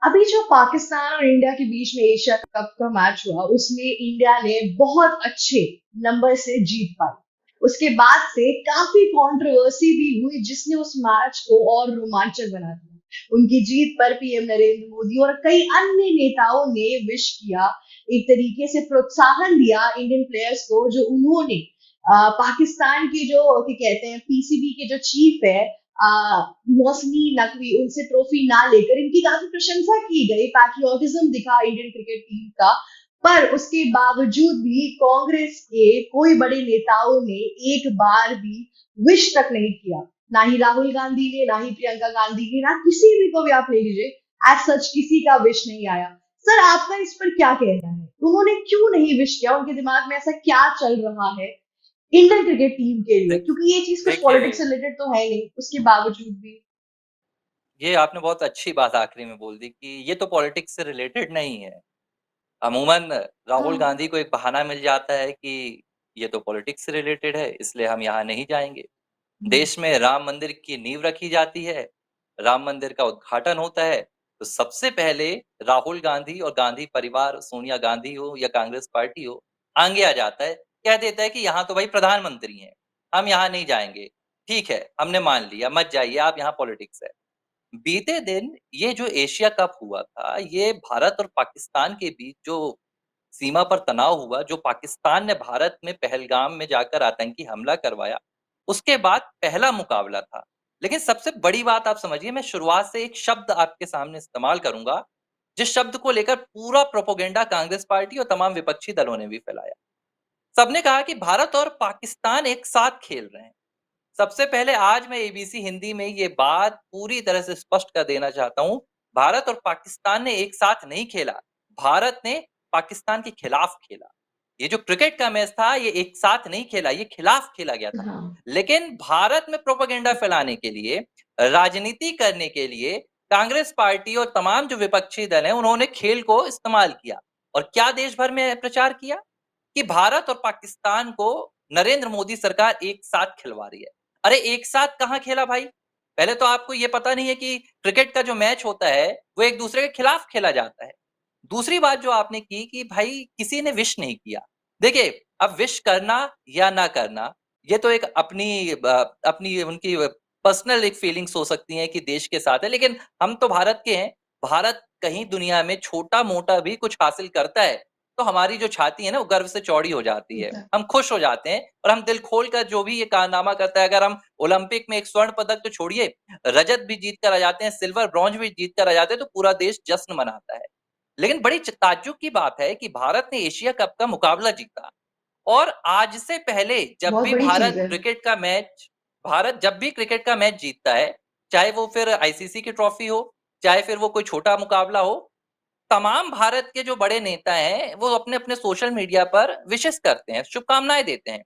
अभी जो पाकिस्तान और इंडिया के बीच में एशिया कप का मैच हुआ उसमें इंडिया ने बहुत अच्छे नंबर से जीत पाई। उसके बाद से काफी कंट्रोवर्सी भी हुई जिसने उस मैच को और रोमांचक बना दिया। उनकी जीत पर पीएम नरेंद्र मोदी और कई अन्य नेताओं ने विश किया, एक तरीके से प्रोत्साहन दिया इंडियन प्लेयर्स को, जो उन्होंने पाकिस्तान की जो क्या कहते हैं पीसीबी के जो चीफ है मौसमी नकवी, उनसे ट्रॉफी ना लेकर इनकी काफी प्रशंसा की गई, पैट्रियोटिज्म दिखा इंडियन क्रिकेट टीम का। पर उसके बावजूद भी कांग्रेस के कोई बड़े नेताओं ने एक बार भी विश तक नहीं किया। ना ही राहुल गांधी ने, ना ही प्रियंका गांधी ने, ना किसी भी को भी आप ले लीजिए, एज सच किसी का विश नहीं आया। सर आपका इस पर क्या कहना है? उन्होंने क्यों नहीं विश किया? उनके दिमाग में ऐसा क्या चल रहा है इंडियन क्रिकेट टीम के लिए? देख क्योंकि ये चीज कुछ देखिए, पॉलिटिक्स से रिलेटेड तो है नहीं, उसके बावजूद भी। ये आपने बहुत अच्छी बात आखिरी में बोल दी कि ये तो पॉलिटिक्स से रिलेटेड नहीं है। अमूमन राहुल हाँ। गांधी को एक बहाना मिल जाता है कि ये तो पॉलिटिक्स से रिलेटेड है, इसलिए हम यहाँ नहीं जाएँगे। हम्म। देश में राम मंदिर की नींव रखी जाती है, राम मंदिर का उद्घाटन होता है, तो सबसे पहले राहुल गांधी और गांधी परिवार, सोनिया गांधी हो या कांग्रेस पार्टी हो, आगे आ जाता है, कह देता है कि यहाँ तो भाई प्रधानमंत्री हैं, हम यहाँ नहीं जाएँगे। ठीक है, हमने मान लिया, मत जाइए आप, यहाँ पॉलिटिक्स है। बीते दिन ये जो एशिया कप हुआ था, ये भारत और पाकिस्तान के बीच जो सीमा पर तनाव हुआ, जो पाकिस्तान ने भारत में पहलगाम में जाकर आतंकी हमला करवाया, उसके बाद पहला मुकाबला था। लेकिन सबसे बड़ी बात आप समझिए, मैं शुरुआत से एक शब्द आपके सामने इस्तेमाल करूँगा, जिस शब्द को लेकर पूरा प्रोपेगेंडा कांग्रेस पार्टी और तमाम विपक्षी दलों ने भी फैलाया। सबने कहा कि भारत और पाकिस्तान एक साथ खेल रहे हैं। सबसे पहले आज मैं एबीसी हिंदी में ये बात पूरी तरह से स्पष्ट कर देना चाहता हूँ, भारत और पाकिस्तान ने एक साथ नहीं खेला, भारत ने पाकिस्तान के खिलाफ खेला। ये जो क्रिकेट का मैच था, ये एक साथ नहीं खेला, ये खिलाफ खेला गया था। हाँ। लेकिन भारत में प्रोपेगेंडा फैलाने के लिए, राजनीति करने के लिए कांग्रेस पार्टी और तमाम जो विपक्षी दल हैं, उन्होंने खेल को इस्तेमाल किया। और क्या देश भर में प्रचार किया? कि भारत और पाकिस्तान को नरेंद्र मोदी सरकार एक साथ खिलवा रही है। अरे एक साथ कहाँ खेला भाई? पहले तो आपको ये पता नहीं है कि क्रिकेट का जो मैच होता है, वो एक दूसरे के खिलाफ खेला जाता है। दूसरी बात जो आपने की कि भाई किसी ने विश नहीं किया। देखिए, अब विश करना या ना करना, ये तो एक अपनी उनकी पर्सनल एक फीलिंग्स हो सकती हैं कि देश के साथ है, लेकिन हम तो भारत के हैं। भारत कहीं दुनिया में छोटा-मोटा भी कुछ हासिल करता है, तो हमारी जो छाती है ना, वो गर्व से चौड़ी हो जाती है। हम खुश हो जाते हैं और हम दिल खोलकर जो भी ये कारनामा करता है, अगर हम ओलंपिक में एक स्वर्ण पदक तो छोड़िए, रजत भी जीत कर आ जाते हैं, सिल्वर, ब्रॉन्ज भी जीत कर आ जाते हैं, तो पूरा देश जश्न मनाता है। लेकिन बड़ी ताज्जुब की बात है कि भारत ने एशिया कप का मुकाबला जीता और आज से पहले बहुत बड़ी चीज है। भारत जब भी क्रिकेट का मैच जीतता है, चाहे वो फिर आईसीसी की ट्रॉफी हो, चाहे फिर वो कोई छोटा मुकाबला हो, तमाम भारत के जो बड़े नेता हैं, वो अपने-अपने सोशल मीडिया पर विशेस करते हैं, शुभकामनाएँ देते हैं।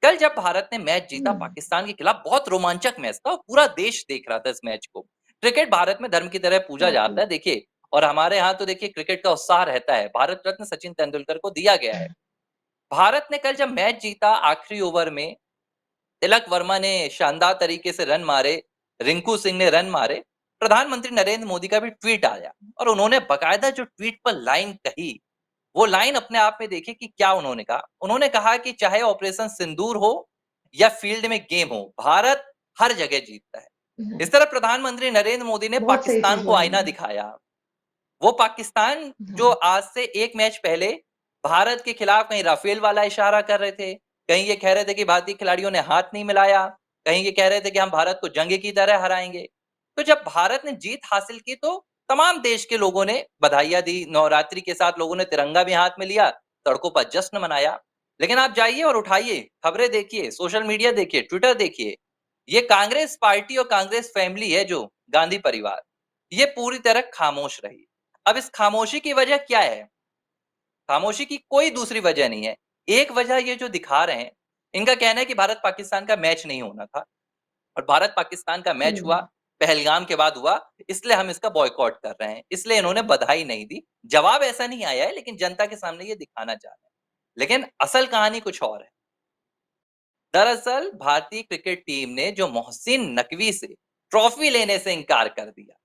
कल जब भारत ने मैच जीता हम्म। पाकिस्तान के खिलाफ, बहुत रोमांचक मैच था और पूरा देश देख रहा था इस मैच को। क्रिकेट भारत में धर्म की तरह पूजा वाकई। जाता है, देखिए। और हमारे यहाँ तो देखिए क्रिकेट का उत्साह रहता है, भारत रत्न सचिन तेंदुलकर को दिया गया है। भारत ने कल जब मैच जीता, आखिरी ओवर में तिलक वर्मा ने शानदार तरीके से रन मारे, रिंकू सिंह ने रन मारे, प्रधानमंत्री नरेंद्र मोदी का भी ट्वीट आया और उन्होंने बकायदा जो ट्वीट पर लाइन कही, वो लाइन अपने आप में देखिए कि क्या उन्होंने कहा। उन्होंने कहा कि चाहे ऑपरेशन सिंदूर हो या फील्ड में गेम हो, भारत हर जगह जीतता है। इस तरह प्रधानमंत्री नरेंद्र मोदी ने बहुत सही पाकिस्तान चीज को बोली आईना उन्होंने। दिखाया। वो पाकिस्तान जो हाँ। आज से एक मैच पहले भारत के खिलाफ कहीं राफेल वाला इशारा कर रहे थे, कहीं ये कह रहे थे कि भारतीय खिलाड़ियों ने हाथ नहीं मिलाया, कहीं ये कह रहे थे कि हम भारत को जंग की तरह हराएंगे। तो जब भारत ने जीत हासिल की, तो तमाम देश के लोगों ने बधाइयां दी, नवरात्रि के साथ लोगों ने तिरंगा भी हाथ में लिया, सड़कों पर जश्न मनाया। लेकिन आप जाइए और उठाइए खबरें, देखिए सोशल मीडिया, देखिए ट्विटर, देखिए ये कांग्रेस पार्टी और कांग्रेस फैमिली है, जो गांधी परिवार, ये पूरी तरह खामोश रही। अब इस खामोशी की वजह क्या है? खामोशी की कोई दूसरी वजह नहीं है। एक वजह ये जो दिखा रहे हैं, इनका कहना है कि भारत-पाकिस्तान का मैच नहीं होना था और भारत-पाकिस्तान का मैच हुआ, हम्म। पहलगाम के बाद हुआ, इसलिए हम इसका बॉयकॉट कर रहे हैं। इसलिए इन्होंने बधाई नहीं दी। जवाब ऐसा नहीं आया है, लेकिन जनता के सामने ये दिखाना चाह रहे हैं। लेकिन असल कहानी कुछ और है। दरअसल भारतीय क्रिकेट टीम ने जो मोहसिन नकवी से ट्रॉफी लेने से इनकार कर दिया।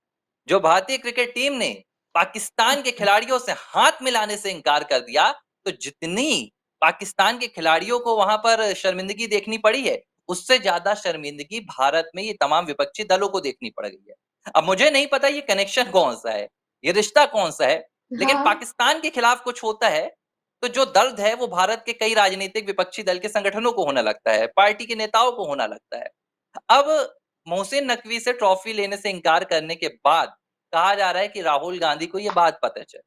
जो भारतीय क्रिकेट टीम ने पाकिस्तान के खिलाड़ियों से हाथ मिलाने से इंकार कर दिया, तो जितनी पाकिस्तान के खिलाड़ियों को वहां पर शर्मिंदगी देखनी पड़ी है, उससे ज्यादा शर्मिंदगी भारत में ये तमाम विपक्षी दलों को देखनी पड़ गई है। अब मुझे नहीं पता ये कनेक्शन कौन सा है, ये रिश्ता कौन सा है, लेकिन हाँ। पाकिस्तान के खिलाफ कुछ होता है तो जो दर्द है वो भारत के कई राजनीतिक विपक्षी दल के संगठनों को होने लगता है, पार्टी के नेताओं को होना लगता है। अब मोहसिन नकवी से ट्रॉफी लेने से इंकार करने के बाद कहा जा रहा है कि राहुल गांधी को ये बात पता चली।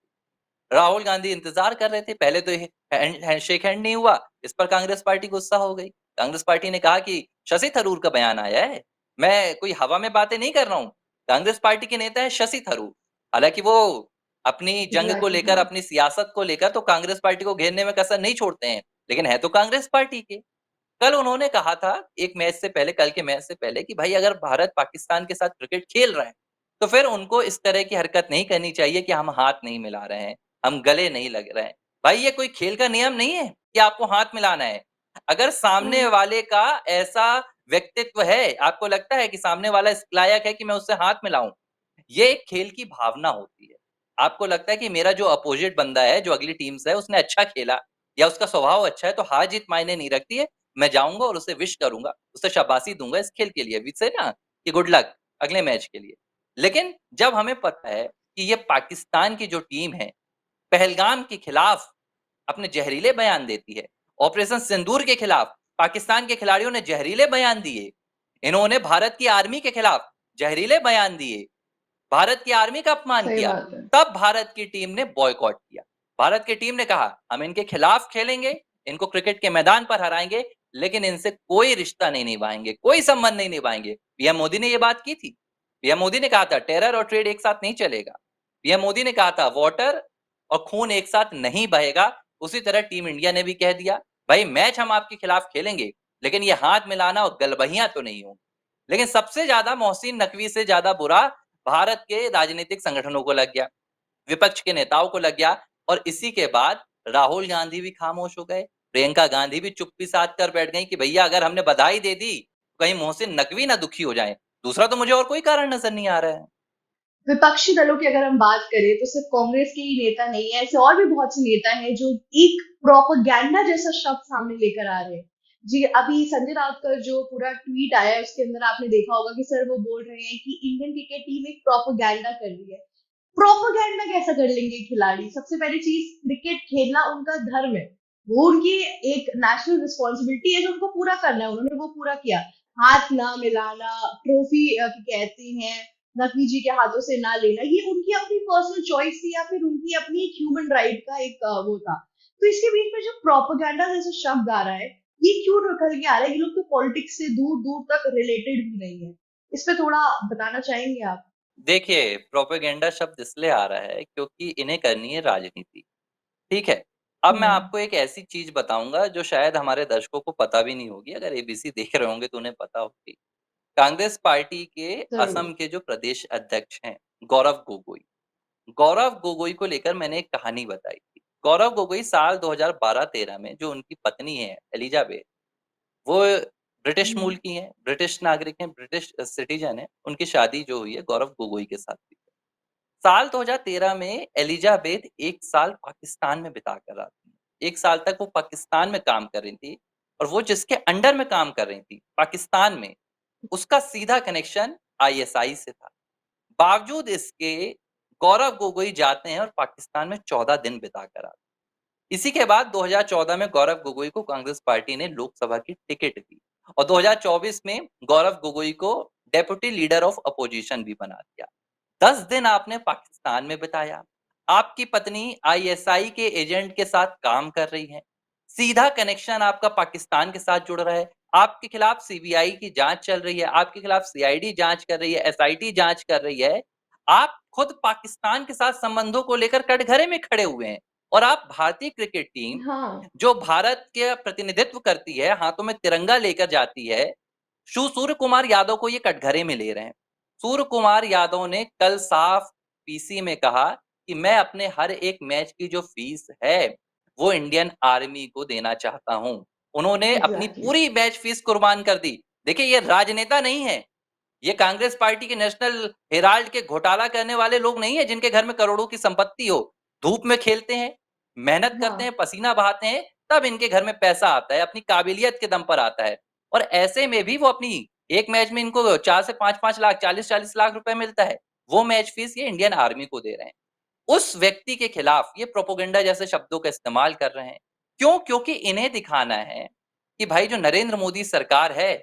राहुल गांधी इंतजार कर रहे थे, पहले तो शेक हैंड नहीं हुआ, इस पर कांग्रेस पार्टी गुस्सा हो गई। कांग्रेस पार्टी ने कहा कि शशि थरूर का बयान आया है, मैं कोई हवा में बातें नहीं कर रहा हूं। कांग्रेस पार्टी के नेता है शशि थरूर, हालांकि वो अपनी जंग को एग्जैक्टली, लेकर, हाँ। अपनी सियासत को लेकर तो कांग्रेस पार्टी को घेरने में कसर नहीं छोड़ते हैं, लेकिन है तो कांग्रेस पार्टी के। कल उन्होंने कहा था एक मैच से पहले, कल के मैच से पहले, कि भाई अगर भारत पाकिस्तान के साथ क्रिकेट खेल रहा है तो फिर उनको इस तरह की हरकत नहीं करनी चाहिए कि हम हाथ नहीं मिला रहे हैं, हम गले नहीं लग रहे हैं। भाई ये कोई खेल का नियम नहीं है कि आपको हाथ मिलाना है। अगर सामने हम्म। वाले का ऐसा व्यक्तित्व है, आपको लगता है कि सामने वाला इस लायक है कि मैं उससे हाथ मिलाऊं, ये एक खेल की भावना होती है। आपको लगता है कि मेरा जो अपोजिट बंदा है, जो अगली टीम से है, उसने अच्छा खेला या उसका स्वभाव अच्छा है, तो हार जीत मायने नहीं रखती है। मैं जाऊंगा और उसे विश करूंगा, उसे शाबाशी दूंगा इस खेल के लिए, विश है ना, कि गुड लक अगले मैच के लिए। लेकिन जब हमें पता है कि ये पाकिस्तान की जो टीम है पहलगाम के खिलाफ अपने जहरीले बयान देती है, ऑपरेशन सिंदूर के खिलाफ पाकिस्तान के खिलाड़ियों ने जहरीले बयान दिए, इन्होंने भारत की आर्मी के खिलाफ जहरीले बयान दिए, भारत की आर्मी का अपमान सही किया, बात है। तब भारत की टीम ने बॉयकॉट किया। भारत की टीम ने कहा हम इनके खिलाफ खेलेंगे, इनको क्रिकेट के मैदान पर हराएंगे, लेकिन इनसे कोई रिश्ता नहीं निभाएंगे, कोई संबंध नहीं निभाएंगे। पीएम मोदी ने यह बात की थी। पीएम मोदी ने कहा था टेरर और ट्रेड एक साथ नहीं चलेगा। पीएम मोदी ने कहा था वाटर और खून एक साथ नहीं बहेगा। उसी तरह टीम इंडिया ने भी कह दिया भाई मैच हम आपके खिलाफ खेलेंगे, लेकिन ये हाथ मिलाना और गलबहियां तो नहीं होंगी। लेकिन सबसे ज्यादा मोहसिन नकवी से ज्यादा बुरा भारत के राजनीतिक संगठनों को लग गया, विपक्ष के नेताओं को लग गया, और इसी के बाद राहुल गांधी भी खामोश हो गए, प्रियंका गांधी भी चुप्पी साध कर बैठ गई कि भैया अगर हमने बधाई दे दी तो कहीं मोहसिन नकवी ना दुखी हो जाए, दूसरा तो मुझे और कोई कारण नजर नहीं आ रहा है। विपक्षी दलों की अगर हम बात करें तो सिर्फ कांग्रेस के ही नेता नहीं है, ऐसे और भी बहुत से नेता हैं जो एक प्रोपेगेंडा जैसा शब्द सामने लेकर आ रहे हैं। जी, अभी संजय राउत का जो पूरा ट्वीट आया है उसके अंदर आपने देखा होगा कि सर वो बोल रहे हैं कि इंडियन क्रिकेट टीम एक प्रोपेगेंडा कर रही है। प्रोपेगेंडा कैसा कर लेंगे खिलाड़ी? सबसे पहली चीज, क्रिकेट खेलना उनका धर्म है, वो उनकी एक नेशनल रिस्पॉन्सिबिलिटी है जो उनको पूरा करना है, उन्होंने वो पूरा किया। हाथ ना मिलाना, ट्रॉफी कहते हैं नकवी जी के हाथों से ना लेना, ये उनकी अपनी पर्सनल चॉइस थी या फिर उनकी अपनी एक ह्यूमन राइट का एक वो था। तो इसके बीच में जो प्रोपेगेंडा जैसा शब्द आ रहा है, ये क्यों निकल के आ रहा है? ये लोग तो पॉलिटिक्स से दूर दूर तक रिलेटेड भी नहीं है। इस पे थोड़ा बताना चाहेंगे आप? देखिए प्रोपेगेंडा शब्द इसलिए आ रहा है क्योंकि इन्हें करनी है राजनीति, ठीक है। अब मैं हम्म। आपको एक ऐसी चीज बताऊंगा जो शायद हमारे दर्शकों को पता भी नहीं होगी, अगर एबीसी देख रहे होंगे तो उन्हें पता होगी। कांग्रेस पार्टी के जरूर। असम के जो प्रदेश अध्यक्ष हैं गौरव गोगोई, गौरव गोगोई को लेकर मैंने एक कहानी बताई थी। गौरव गोगोई साल 2012-13 में जो उनकी पत्नी है एलिजाबेथ, वो ब्रिटिश हम्म। मूल की हैं, ब्रिटिश नागरिक हैं, ब्रिटिश सिटीजन है, उनकी शादी जो हुई है गौरव गोगोई के साथ हुई है। साल 2013 में एलिजाबेथ एक साल पाकिस्तान में बिता कर आती है। एक साल तक वो पाकिस्तान में काम कर रही थी, और वो जिसके अंडर में काम कर रही थी पाकिस्तान में, उसका सीधा कनेक्शन आईएसआई से था। बावजूद इसके गौरव गोगोई जाते हैं और पाकिस्तान में 14 दिन बिता कर आते हैं। इसी के बाद 2014 में गौरव गोगोई को कांग्रेस पार्टी ने लोकसभा की टिकट दी, और 2024 में गौरव गोगोई को डेप्यूटी लीडर ऑफ अपोजिशन भी बना दिया। 10 दिन आपने पाकिस्तान में बिताया, आपकी पत्नी आईएसआई के एजेंट के साथ काम कर रही है, सीधा कनेक्शन आपका पाकिस्तान के साथ जुड़ रहा है, आपके खिलाफ सीबीआई की जांच चल रही है, आपके खिलाफ सीआईडी जांच कर रही है, एसआईटी जांच कर रही है। आप खुद पाकिस्तान के साथ संबंधों को लेकर कटघरे में खड़े हुए हैं, और आप भारतीय क्रिकेट टीम हाँ। जो भारत के प्रतिनिधित्व करती है, हाथों में तिरंगा लेकर जाती है, सूर्य कुमार यादव को ये कटघरे में ले रहे हैं। सूर्य कुमार यादव ने कल साफ पीसी में कहा कि मैं अपने हर एक मैच की जो फीस है वो इंडियन आर्मी को देना चाहता हूं। उन्होंने अपनी एग्जैक्टली। पूरी मैच फीस कुर्बान कर दी। देखिए ये राजनेता नहीं है, ये कांग्रेस पार्टी के नेशनल हेराल्ड के घोटाला करने वाले लोग नहीं है जिनके घर में करोड़ों की संपत्ति हो। धूप में खेलते हैं, मेहनत करते हैं, हाँ पसीना बहाते हैं, तब इनके घर में पैसा आता है, अपनी काबिलियत के दम पर आता है। और ऐसे में भी वो अपनी एक मैच में इनको 4 से 5-5 लाख, 40-40 लाख रुपए मिलता है। वो मैच फीस ये इंडियन आर्मी को दे रहे हैं। उस व्यक्ति के खिलाफ ये प्रोपेगेंडा जैसे शब्दों का इस्तेमाल कर रहे हैं। क्यों? क्योंकि इन्हें दिखाना है कि भाई जो नरेंद्र मोदी सरकार है,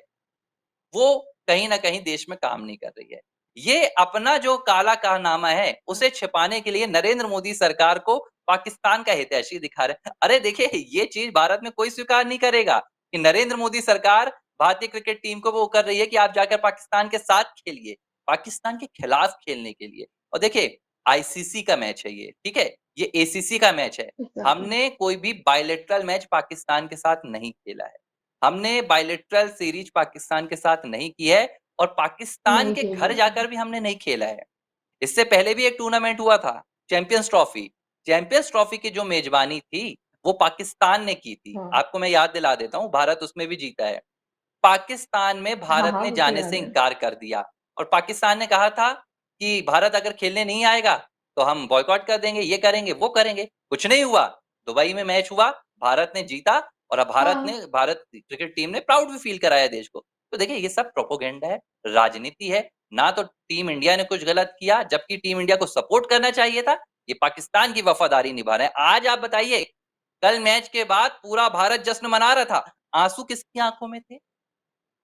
वो कहीं न कहीं देश में काम नहीं कर रही है। ये अपना जो काला कारनामा है, उसे छिपाने के लिए नरेंद्र मोदी सरकार को पाकिस्तान का हितैषी दिखा रहे हैं। अरे देखिए, ये चीज़ भारत में कोई स्वीकार नहीं करेगा कि नरेंद्र मोदी सरकार भारतीय क्रिकेट टीम को वो कर रही है कि आप जाकर पाकिस्तान के साथ खेलिए, पाकिस्तान के खिलाफ खेलने के लिए। और देखिए, आईसीसी का मैच है ये, ठीक है? ये एसीसी का मैच है। एग्जैक्टली। हमने कोई भी बायलैटरल मैच पाकिस्तान के साथ नहीं खेला है। हमने बायलैटरल सीरीज पाकिस्तान के साथ नहीं की है और पाकिस्तान नहीं के खेली घर है। जाकर भी हमने नहीं खेला है। इससे पहले भी एक टूर्नामेंट हुआ था, चैंपियंस ट्रॉफी। चैंपियंस ट्रॉफी की जो मेजबानी थी, वो पाकिस्तान ने की थी। हाँ आपको मैं याद दिला देता हूँ, भारत उसमें भी जीता है। पाकिस्तान में हाँ भारत हाँ, ने वो तो जाने याद से है। इनकार कर दिया और पाकिस्तान ने कहा था कि भारत अगर खेलने नहीं आएगा, तो हम बॉयकॉट कर देंगे, ये करेंगे, वो करेंगे। कुछ नहीं हुआ। दुबई में मैच हुआ, भारत ने जीता और अब हाँ भारत क्रिकेट टीम ने प्राउड भी फील कराया देश को। तो देखिए, ये सब प्रोपेगेंडा है, राजनीति है। ना तो टीम इंडिया ने कुछ गलत किया, जबकि टीम इंडिया को सपोर्ट करना चाहिए था। ये पाकिस्तान की वफादारी निभा रहे हैं। आज आप बताइए, कल मैच के बाद पूरा भारत जश्न मना रहा था। आंसू किसकी आंखों में थे?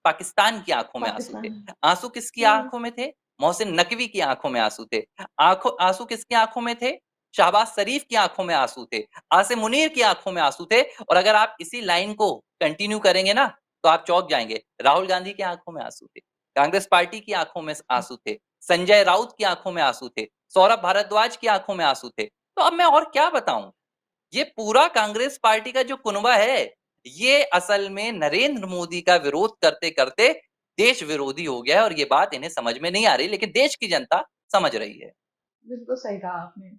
पाकिस्तान की आंखों में आंसू थे। पाकिस्तान। आंसू किसकी हम्म। आंखों में थे? मोहसिन नकवी की आंखों में आंसू थे। आंसू किसकी आंखों में थे? शहबाज शरीफ की आंखों में आंसू थे। आसिम मुनीर की आंखों में आंसू थे। और अगर आप इसी लाइन को कंटिन्यू करेंगे ना, तो आप चौंक जाएंगे। राहुल गांधी की आंखों में आंसू थे, कांग्रेस पार्टी की आंखों में आंसू थे, संजय राउत की आंखों में आंसू थे, सौरभ भारद्वाज की आंखों में आंसू थे। तो अब मैं और क्या बताऊं? ये पूरा कांग्रेस पार्टी का जो कुनबा है, ये असल में नरेंद्र मोदी का विरोध करते करते देश विरोधी हो गया है। और ये बात इन्हें समझ में नहीं आ रही, लेकिन देश की जनता समझ रही है। बिल्कुल सही कहा आपने।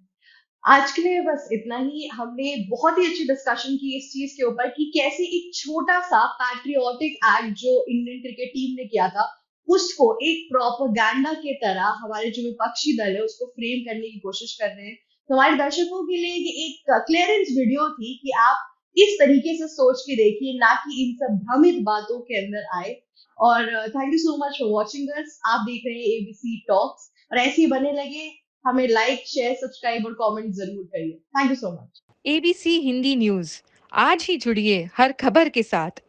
आज के लिए बस इतना ही। हमने बहुत ही अच्छी डिस्कशन की इस चीज के ऊपर कि कैसे एक छोटा सा पैट्रियोटिक एक्ट जो इंडियन क्रिकेट टीम ने किया था, उसको एक प्रोपेगेंडा के तरह हमारे जो विपक्षी दल है उसको फ्रेम करने की कोशिश कर रहे हैं। तो हमारे दर्शकों के लिए ये एक क्लियरेंस वीडियो थी कि आप इस तरीके से सोच के देखिए, ना कि इन सब भ्रमित बातों के अंदर आए। और thank you so much for watching us. आप देख रहे हैं एबीसी टॉक्स, और ऐसे ही बने लगे। हमें लाइक, शेयर, सब्सक्राइब और कमेंट जरूर करिए। Thank you so much. ABC Hindi news, आज ही जुड़िए हर खबर के साथ